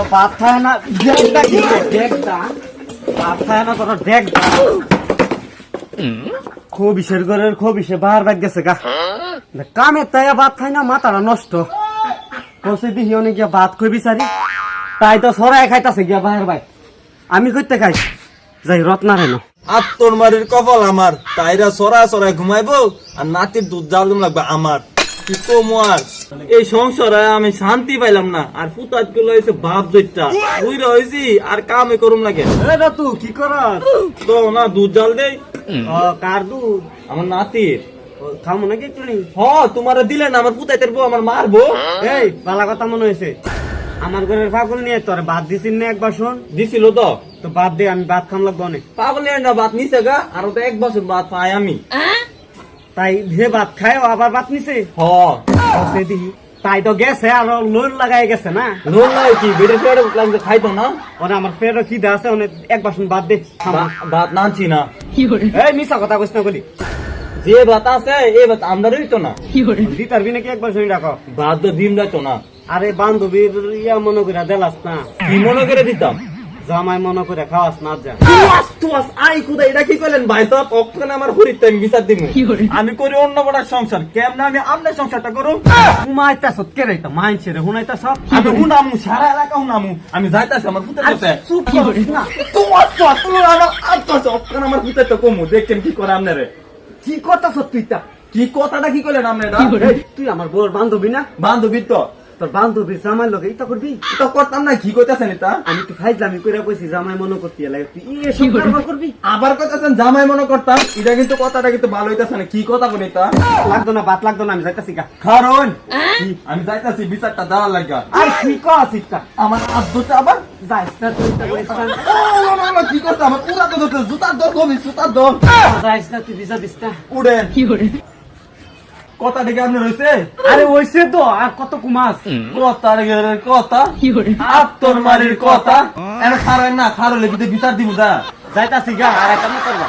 ভাত খায় না দেখটা কি দেখটা ভাত খায় না তোর দেখটা খুব ইসের ঘরের খুব ইসে বাহার বাগ গেছে গা কামে তাই ভাত খায় না মাথাটা নষ্ট কষে দিহি অনেক গিয়া ভাত খুব বিচারি তাই তো সরাই খাইতাছে গিয়া বাহার ভাই আমি কইতে খাই যাই রত্নারে না আত্মর মারির কপাল আমার তাইরা সরা সরা ঘুমাইবো আর নাতির দুধ জ্বালুম লাগবে আমার কি কমার এই সংসারে আমি শান্তি পাইলাম না আর ফুতাজ গুলো হয়েছে বাপ জৈটা বুঝরা হয়েছি আর কামে করুম লাগে তু কি করস তো না দুধ জাল দেই কার দুধ আমার নাতির খামো নাকি একটু নেই তোমারে দিলে না আমার পুতাইতের বউ আমার মারবো এই বালা কথা মনে হয়েছে আমার ঘরের পাগল নিয়ে তোর ভাত দিছিস না এক বাসন দিছিল তো তো বাদ দে আমি ভাত খাম লাগবো অনেক পাগল নিয়ে না ভাত নিছে গা আর তো এক বছর ভাত পাই আমি তাই যে ভাত খায় ও আবার ভাত নিছে সে দিহি তাই তো গেছে আর লোন লাগাই গেছে না লোন নাই কি বেড়ে ফেড়ে লাগছে খাইতো না ওরে আমার পেটও কি দে আছে অনেক এক বাসন ভাত দে ভাত নানছি না এই মিশা কথা কইস না বলি যে ভাত আছে এই ভাত আমরা রইতো না দি তারবি নাকি এক বাসন রাখো ভাত তো ডিম যাইতো না আরে বান্ধবীর ইয়া মনে করে দেলাস না কি মনে করে দিতাম জামাই মনে করে খাওয়াস না যা আই কুদা এটা কি করলেন ভাই সব অক্ষণ আমার হরিতে আমি বিচার দিব আমি করি অন্য বড় সংসার কেমন আমি আপনার সংসারটা করু ঘুমাইতা সত কে রাইতা মাইনছে রে হুনাইতা সব আমি হুনামু সারা এলাকা হুনামু আমি যাইতাছি আমার ফুটের কাছে চুপ করিস না তুমি আমার আত্মা অক্ষণ আমার ফুটের তো কমু দেখেন কি করে আপনারে কি কথা সত্যি তা কি কথাটা কি করলেন আপনারা তুই আমার বউর বান্ধবী না বান্ধবী তো তোর বান্ধবী জামাই লোক এটা করবি তো করতাম না কি কইতাছেন এটা আমি তো ফাইজলামি করে কইছি জামাই মনে করতে লাগে তুই এসব কারবার করবি আবার কইতাছেন জামাই মনে করতাম এটা কিন্তু কথাটা কিন্তু ভালো হইতাছে না কি কথা বলি এটা লাগতো না ভাত লাগতো না আমি যাইতাছি গা কারণ আমি যাইতাছি বিচারটা দেওয়ার লাগা আর কি কছিস তা আমার আব্দুটা আবার যাইস না তুই তা কইছ না না কি করতে আমার পুরা তো ধরতে জুতার দর কমি জুতার দর যাইস না তুই ভিজা দিস না উড়েন কথা দেখে আপনি রয়েছে আরে ওইসে তো আর কত কুমাস কথা কথা আত্মর মারির কথা এর খারেন না খারলে কিন্তু বিচার দিব দা যাইতাছি গা আর একটা করবা